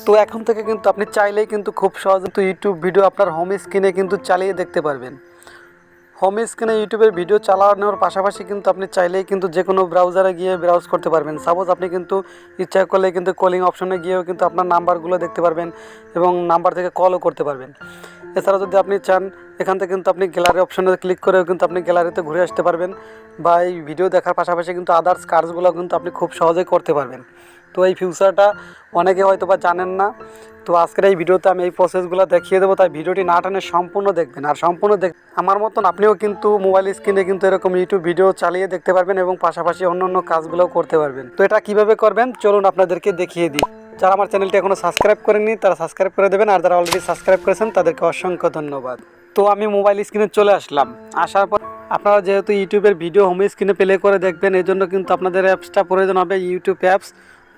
তো এখন থেকে কিন্তু আপনি চাইলেই কিন্তু খুব সহজে তো ইউটিউব ভিডিও আপনার হোম স্ক্রিনে কিন্তু চালিয়ে দেখতে পারবেন। হোম স্ক্রিনে ইউটিউবের ভিডিও চালানোর পাশাপাশি কিন্তু আপনি চাইলেই কিন্তু যে কোনো ব্রাউজারে গিয়ে ব্রাউজ করতে পারবেন। সাপোজ আপনি কিন্তু ইচ্ছা করলে কিন্তু কলিং অপশনে গিয়েও কিন্তু আপনার নাম্বারগুলো দেখতে পারবেন এবং নাম্বার থেকে কলও করতে পারবেন। এছাড়া যদি আপনি চান এখান থেকে কিন্তু আপনি গ্যালারি অপশনে ক্লিক করেও কিন্তু আপনি গ্যালারিতে ঘুরে আসতে পারবেন, বা এই ভিডিও দেখার পাশাপাশি কিন্তু আদার্স কাজগুলো কিন্তু আপনি খুব সহজেই করতে পারবেন। তো এই ফিউচারটা অনেকে হয়তো বা জানেন না। তো আজকের এই ভিডিওতে আমি এই প্রসেসগুলো দেখিয়ে দেবো, তাই ভিডিওটি না টানে সম্পূর্ণ দেখবেন। আর সম্পূর্ণ আমার মতন আপনিও কিন্তু মোবাইল স্ক্রিনে কিন্তু এরকম ইউটিউব ভিডিও চালিয়ে দেখতে পারবেন এবং পাশাপাশি অন্য কাজগুলোও করতে পারবেন। তো এটা কিভাবে করবেন চলুন আপনাদেরকে দেখিয়ে দিই। যারা আমার চ্যানেলটি এখনও সাবস্ক্রাইব করেননি তারা সাবস্ক্রাইব করে দেবেন, আর যারা অলরেডি সাবস্ক্রাইব করেছেন তাদেরকে অসংখ্য ধন্যবাদ। তো আমি মোবাইল স্ক্রিনে চলে আসলাম। আসার পর আপনারা যেহেতু ইউটিউবের ভিডিও হোম স্ক্রিনে প্লে করে দেখবেন, এই জন্য কিন্তু আপনাদের অ্যাপসটা প্রয়োজন হবে, ইউটিউব অ্যাপস।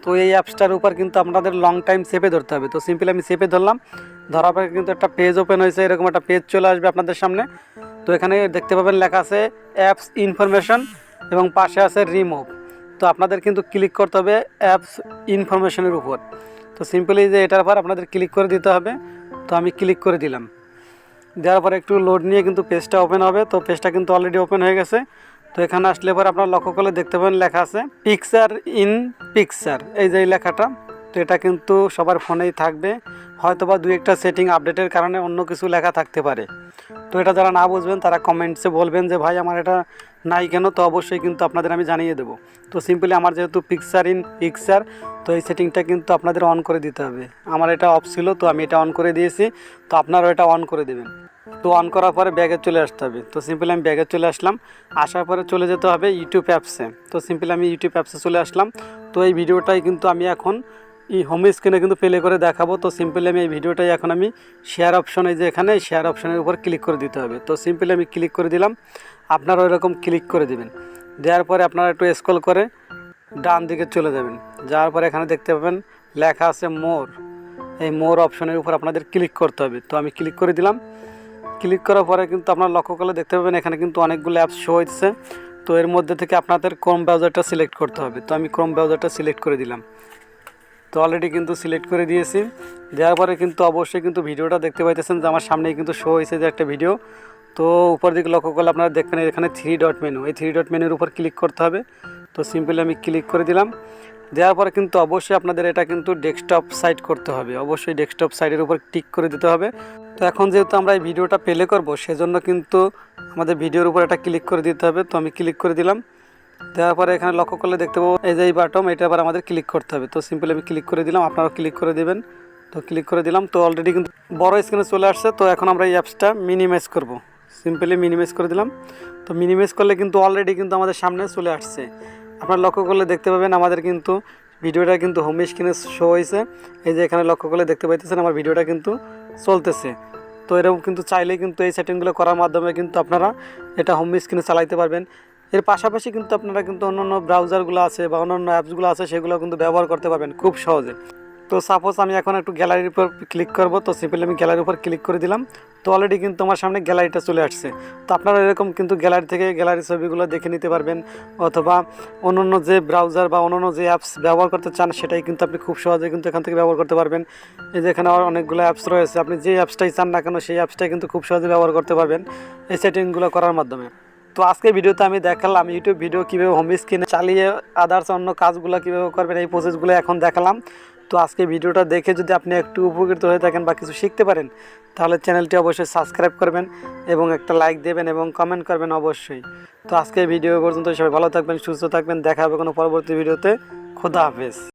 তো এই অ্যাপসটার উপর কিন্তু আপনাদের লং টাইম সেভে ধরতে হবে। তো সিম্পলি আমি সেভে ধরলাম, ধরার পরে কিন্তু একটা পেজ ওপেন হয়েছে, এরকম একটা পেজ চলে আসবে আপনাদের সামনে। তো এখানে দেখতে পাবেন লেখা আছে অ্যাপস ইনফরমেশন এবং পাশে আছে রিমুভ। তো আপনাদের কিন্তু ক্লিক করতে হবে অ্যাপস ইনফরমেশনের উপর। তো সিম্পলি যে এটার উপর আপনাদের ক্লিক করে দিতে হবে। তো আমি ক্লিক করে দিলাম, দেওয়ার পরে একটু লোড নিয়ে কিন্তু পেজটা ওপেন হবে। তো পেজটা কিন্তু অলরেডি ওপেন হয়ে গেছে। তো এখানে আসলে পরে আপনারা লক্ষ্য করলে দেখতে পাবেন লেখা আছে পিকচার ইন পিকচার, এই যে লেখাটা। তো এটা কিন্তু সবার ফোনেই থাকবে, হয়তো বা দু একটা সেটিং আপডেটের কারণে অন্য কিছু লেখা থাকতে পারে। তো এটা যারা না বুঝবেন তারা কমেন্টসে বলবেন যে ভাই আমার এটা নাই কেন। তো অবশ্যই কিন্তু আপনাদের আমি জানিয়ে দেবো। তো সিম্পলি আমার যেহেতু পিকচার ইন পিকচার, তো এই সেটিংটা কিন্তু আপনাদের অন করে দিতে হবে। আমার এটা অফ ছিল, তো আমি এটা অন করে দিয়েছি। তো আপনারাও এটা অন করে দেবেন। তো অন করার পরে ব্যাগে চলে আসতে হবে। তো সিম্পলি আমি ব্যাগে চলে আসলাম। আসার পরে চলে যেতে হবে ইউটিউব অ্যাপসে। তো সিম্পলি আমি ইউটিউব অ্যাপসে চলে আসলাম। তো এই ভিডিওটাই কিন্তু আমি এখন এই হোম স্ক্রিনে কিন্তু প্লে করে দেখাবো। তো সিম্পলি আমি এই ভিডিওটাই এখন আমি শেয়ার অপশন, এই যে এখানে শেয়ার অপশনের উপর ক্লিক করে দিতে হবে। তো সিম্পলি আমি ক্লিক করে দিলাম, আপনারা ওইরকম ক্লিক করে দেবেন। দেওয়ার পরে আপনারা একটু স্ক্রল করে ডান দিকে চলে যাবেন। যাওয়ার পরে এখানে দেখতে পাবেন লেখা আছে মোর। এই মোর অপশনের উপর আপনাদের ক্লিক করতে হবে। তো আমি ক্লিক করে দিলাম। ক্লিক করার পরে কিন্তু আপনারা লক্ষ্য করলে দেখতে পাবেন এখানে কিন্তু অনেকগুলো অ্যাপস শো হচ্ছে। তো এর মধ্যে থেকে আপনাদের ক্রোম ব্রাউজারটা সিলেক্ট করতে হবে। তো আমি ক্রোম ব্রাউজারটা সিলেক্ট করে দিলাম। তো অলরেডি কিন্তু সিলেক্ট করে দিয়েছি। দেওয়ার পরে কিন্তু অবশ্যই কিন্তু ভিডিওটা দেখতে পাইতেছেন যে আমার সামনেই কিন্তু শো হয়েছে যে একটা ভিডিও। তো উপর দিকে লক্ষ্য করলে আপনারা দেখবেন এখানে 3 ডট মেনু, এই 3 ডট মেনুর উপর ক্লিক করতে হবে। তো সিম্পলি আমি ক্লিক করে দিলাম। দেওয়ার পরে কিন্তু অবশ্যই আপনাদের এটা কিন্তু ডেস্কটপ সাইট করতে হবে, অবশ্যই ডেস্কটপ সাইটের উপর টিক করে দিতে হবে। তো এখন যেহেতু আমরা এই ভিডিওটা প্লে করব, সেজন্য কিন্তু আমাদের ভিডিওর উপর এটা ক্লিক করে দিতে হবে। তো আমি ক্লিক করে দিলাম। দেওয়ার পরে এখানে লক্ষ্য করলে দেখতে পাবো এই যে এই বাটন, এটা আবার আমাদের ক্লিক করতে হবে। তো সিম্পলি আমি ক্লিক করে দিলাম, আপনারাও ক্লিক করে দেবেন। তো ক্লিক করে দিলাম। তো অলরেডি কিন্তু বড় স্ক্রিনে চলে আসছে। তো এখন আমরা এই অ্যাপসটা মিনিমাইজ করব। সিম্পলি মিনিমাইজ করে দিলাম। তো মিনিমাইজ করলে কিন্তু অলরেডি কিন্তু আমাদের সামনে চলে আসছে। আপনারা লক্ষ্য করলে দেখতে পাবেন আমাদের কিন্তু ভিডিওটা কিন্তু হোম স্ক্রিনে শো হয়েছে। এই যে এখানে লক্ষ্য করলে দেখতে পাইতেছেন আমার ভিডিওটা কিন্তু চলতেছে। তো এরকম কিন্তু চাইলেই কিন্তু এই সেটিংগুলো করার মাধ্যমে কিন্তু আপনারা এটা হোম স্ক্রিনে চালাইতে পারবেন। এর পাশাপাশি কিন্তু আপনারা কিন্তু অন্যান্য ব্রাউজারগুলো আছে বা অন্যান্য অ্যাপসগুলো আছে সেগুলো কিন্তু ব্যবহার করতে পারবেন খুব সহজে। তো সাপোজ আমি এখন একটু গ্যালারির উপর ক্লিক করব। তো সিম্পলি আমি গ্যালারির উপর ক্লিক করে দিলাম। তো অলরেডি কিন্তু আমার সামনে গ্যালারিটা চলে আসছে। তো আপনারা এরকম কিন্তু গ্যালারি থেকে গ্যালারির ছবিগুলো দেখে নিতে পারবেন, অথবা অন্যান্য যে ব্রাউজার বা অন্যান্য যে অ্যাপস ব্যবহার করতে চান সেটাই কিন্তু আপনি খুব সহজে কিন্তু এখান থেকে ব্যবহার করতে পারবেন। এই যে এখানে অনেকগুলো অ্যাপস রয়েছে, আপনি যে অ্যাপসটাই চান না কেন সেই অ্যাপসটাই কিন্তু খুব সহজে ব্যবহার করতে পারবেন এই সেটিংগুলো করার মাধ্যমে। তো আজকে ভিডিওতে আমি দেখালাম ইউটিউব ভিডিও কীভাবে হোম স্ক্রিনে চালিয়ে আদার্স অন্য কাজগুলো কীভাবে করবেন, এই প্রসেসগুলো এখন দেখালাম। তো আজকে ভিডিওটা দেখে যদি আপনি একটু উপকৃত হয়ে থাকেন বা কিছু শিখতে পারেন, তাহলে চ্যানেলটি অবশ্যই সাবস্ক্রাইব করবেন এবং একটা লাইক দেবেন এবং কমেন্ট করবেন অবশ্যই। তো আজকে ভিডিও পর্যন্ত সবাই ভালো থাকবেন, সুস্থ থাকবেন, দেখা হবে কোনো পরবর্তী ভিডিওতে। খোদা হাফেজ।